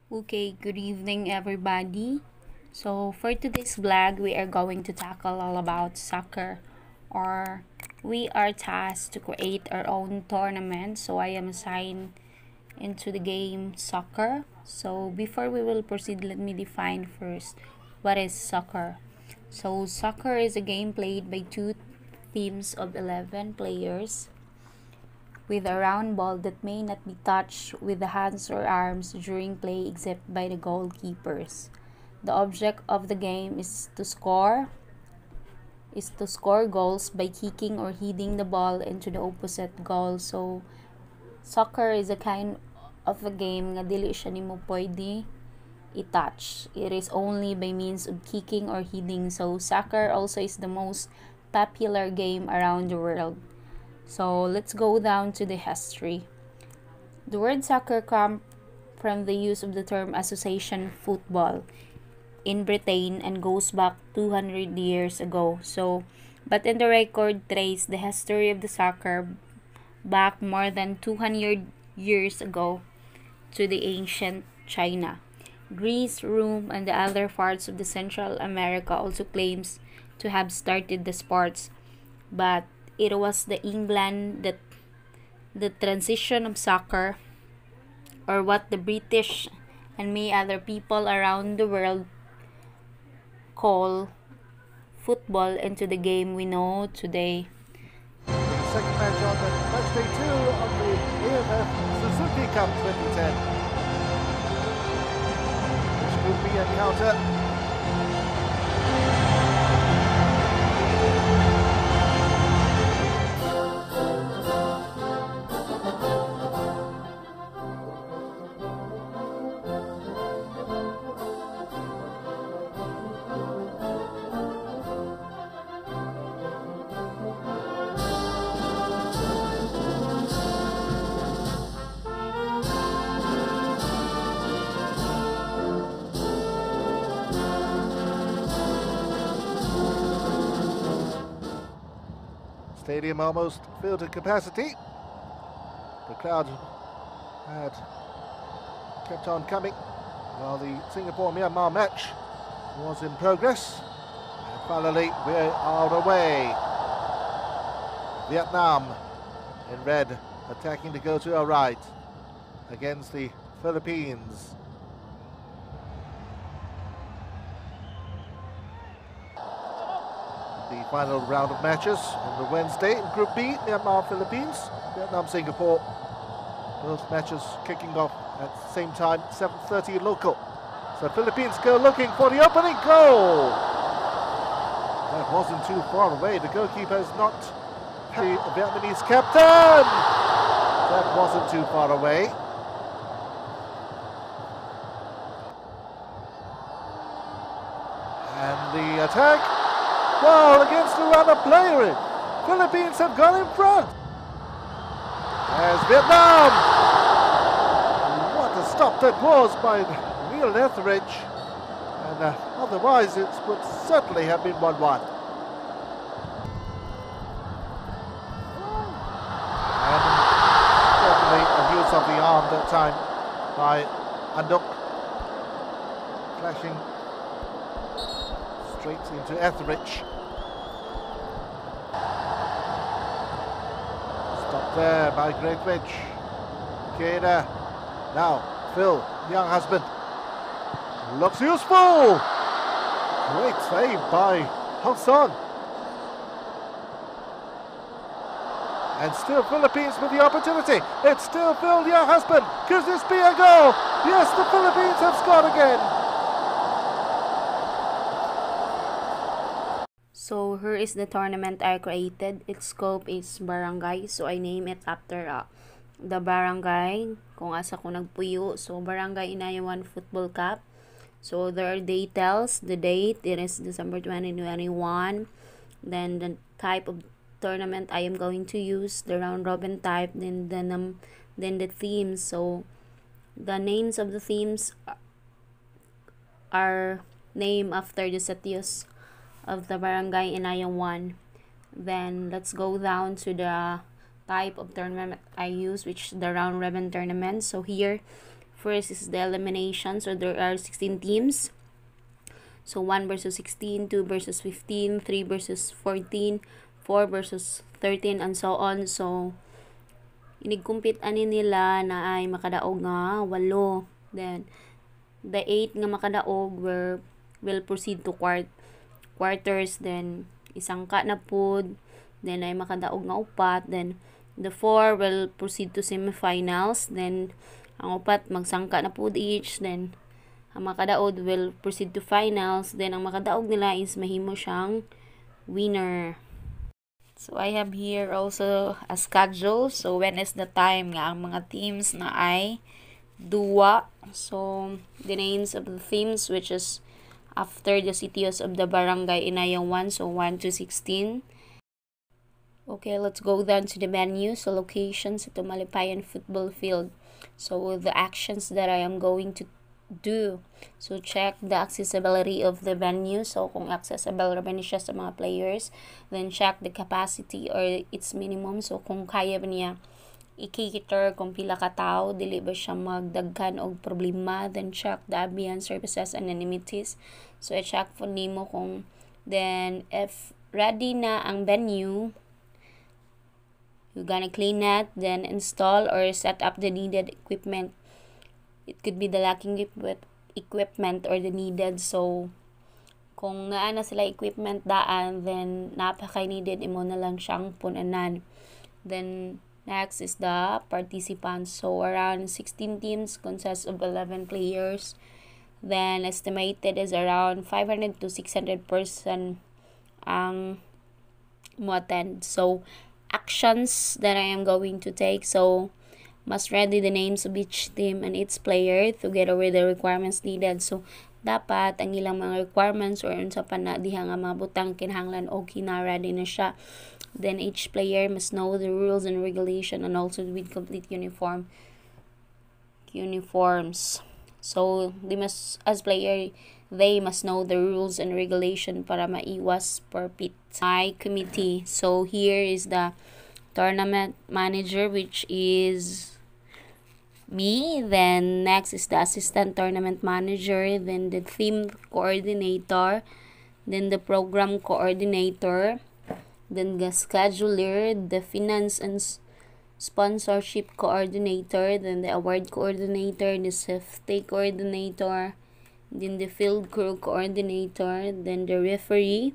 Okay, good evening everybody. So for today's vlog, we are going to tackle all about soccer, or we are tasked to create our own tournament. So I am assigned into the game soccer. So before we will proceed, let me define first what is soccer. So soccer is a game played by two teams of 11 players with a round ball that may not be touched with the hands or arms during play except by the goalkeepers. The object of the game is to score goals by kicking or heading the ball into the opposite goal. So soccer is a kind of a game nga dili siya nimo pwede i-touch. It is only by means of kicking or heading. So soccer also is the most popular game around the world. So let's go down to the history. The word soccer comes from the use of the term association football in Britain and goes back 200 years ago. But in the record trace the history of the soccer back more than 200 years ago to the ancient China. Greece, Rome, and the other parts of the Central America also claims to have started the sports, but it was the England that the transition of soccer, or what the British and many other people around the world call football, into the game we know today. The second match on the match day 2 of the AFF Suzuki Cup 2010. Which Group B encounter. Stadium almost filled to capacity. The crowd had kept on coming while the Singapore-Myanmar match was in progress. And finally, we are away. Vietnam in red, attacking to go to our right against the Philippines. The final round of matches on the Wednesday in Group B, Myanmar, Philippines, Vietnam, Singapore. Both matches kicking off at the same time, 7:30 local. So Philippines go looking for the opening goal. That wasn't too far away. The goalkeeper is not the Vietnamese captain. That wasn't too far away. And the attack. Well, against the runner player, Philippines have gone in front. As Vietnam. What a stop that was by Neil Etheridge. And otherwise it would certainly have been 1-1. And certainly a use of the arm that time by Andok. Flashing straight into Etheridge. Stopped there by Greatwich. Keda. Now, Phil, young husband. Looks useful! Great save by Hong-Son. And still Philippines with the opportunity. It's still Phil, young husband. Could this be a goal? Yes, the Philippines have scored again. So here is the tournament I created. Its scope is barangay. So I name it after the barangay kung asa ko nagpuyo. So Barangay Inayawan Football Cup. So there are details. The date, it is December 2021. Then the type of tournament I am going to use, the round robin type, then the themes. So the names of the themes are named after the satios of the Barangay Inayawan. Then let's go down to the type of tournament I use, which is the round robin tournament. So here First is the elimination. So there are 16 teams. So 1 versus 16, 2 versus 15, 3 versus 14, 4 versus 13, and so on. So inigkumpit ani nila na ay makadaog nga 8. Then the 8 nga makadaog will proceed to quarters. Then isang ka na pod. Then ay makadaog nga 4. Then the 4 will proceed to semifinals. Then ang 4 magsangka na pod each. Then ang makadaog will proceed to finals. Then ang makadaog nila is mahimo siyang winner. So I have here also a schedule. So when is the time nga ang mga teams na ay duwa. So the names of the teams which is after the cities of the barangay Inayang 1. So 1 to 16. Okay, let's go down to the venue. So locations ito Malipayan Football Field. So the actions that I am going to do. So check the accessibility of the venue. So kung accessible naman siya sa mga players, then check the capacity or its minimum. So kung kaya ba niya i-cater kung pila ka tao, dili ba siya magdaghan og problema. Then check the ambience, services, and amenities. So i-check po nimo kung then if ready na ang venue, you're gonna clean it, then install or set up the needed equipment. It could be the lacking equipment or the needed. So kung naa na sila equipment daan, then napaka-needed imo na lang siyang punanan. Then next is the participants. So around 16 teams consists of 11 players. Then estimated is around 500 to 600 person ang mo attend. So actions that I am going to take. So must ready the names of each team and its player together with the requirements needed. So dapat ang ilang mga requirements or unsa pa na diha nga mga butang kinahanglan o kina-ready na siya. Then each player must know the rules and regulation and also with complete uniforms. So they must, as player, they must know the rules and regulation para maiwas perpit. My committee. So here is the tournament manager, which is me. Then next is the assistant tournament manager. Then the theme coordinator. Then the program coordinator. Then the scheduler, the finance and sponsorship coordinator, then the award coordinator, the safety coordinator, then the field crew coordinator, then the referee,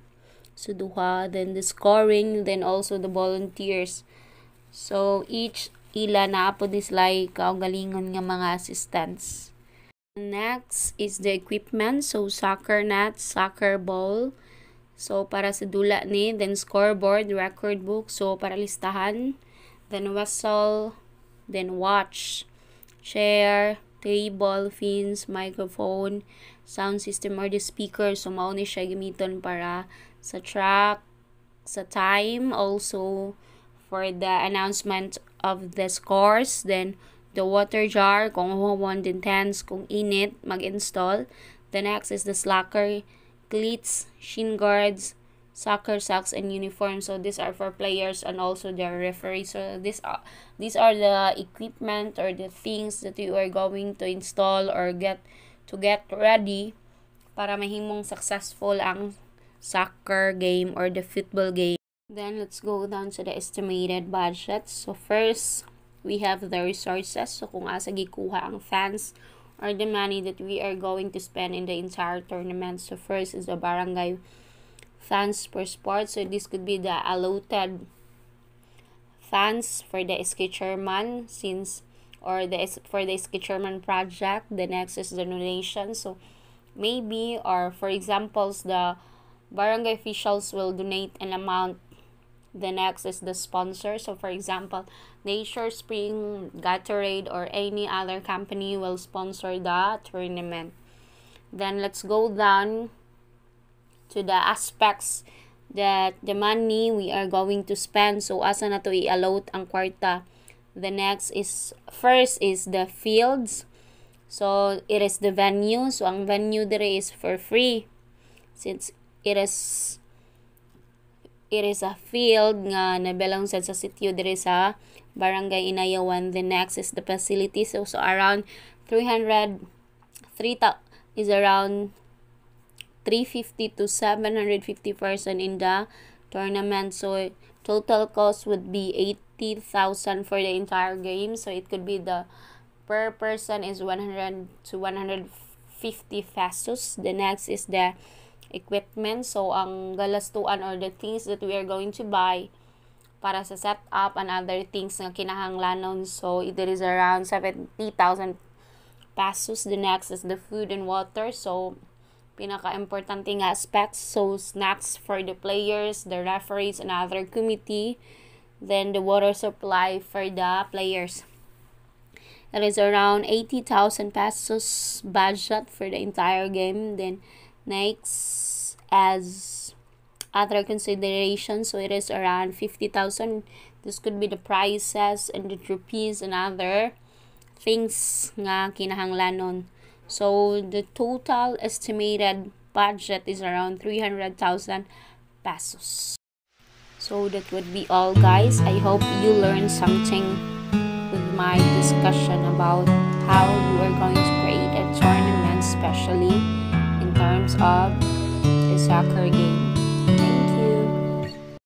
so duha, then the scoring, then also the volunteers. So each ila na po dislay kaugalingon nga mga assistants. Next is the equipment. So soccer net, soccer ball. So para sa dula ni, then scoreboard, record book, so para listahan, then whistle, then watch, chair, table, fins, microphone, sound system or the speaker. So mao ni siya gamiton para sa track, sa time, also for the announcement of the scores. Then the water jar kung huwan, then tents kung init mag-install. The next is the slacker, cleats, shin guards, soccer socks, and uniforms. So these are for players and also their referees. So these are the equipment or the things that you are going to install or get ready para mahimong successful ang soccer game or the football game. Then let's go down to the estimated budget. So first, we have the resources. So kung asa gikuha ang fans or the money that we are going to spend in the entire tournament. So first is the barangay fans per sport. So this could be the allotted fans for the SK chairman for the SK chairman project. The next is the donation. So maybe, or for examples, the barangay officials will donate an amount. The next is the sponsor. So for example, Nature Spring, Gatorade, or any other company will sponsor the tournament. Then let's go down to the aspects that the money we are going to spend. So asa na to i-allot ang kwarta. The next is, first is the fields. So it is the venue. So ang venue dire is for free since it is a field nga nabelang sa sitio dire sa Barangay Inayawan. The next is the facilities. So around is around 350 to 750 person in the tournament. So total cost would be 80,000 for the entire game. So it could be the per person is 100 to 150 pesos. The next is the equipment. So ang galastuan or the things that we are going to buy para sa setup and other things na kinahanglanon. So it is around 70,000 pesos. The next is the food and water. So pinaka-importanting aspects. So snacks for the players, the referees, and other committee. Then the water supply for the players. It is around 80,000 pesos budget for the entire game. Then next, as other considerations, so it is around 50,000. This could be the prizes and the trophies and other things nga kinahanglanon. So the total estimated budget is around 300,000 pesos. So that would be all, guys. I hope you learned something with my discussion about how you are going to create a tournament, especially in terms of a soccer game.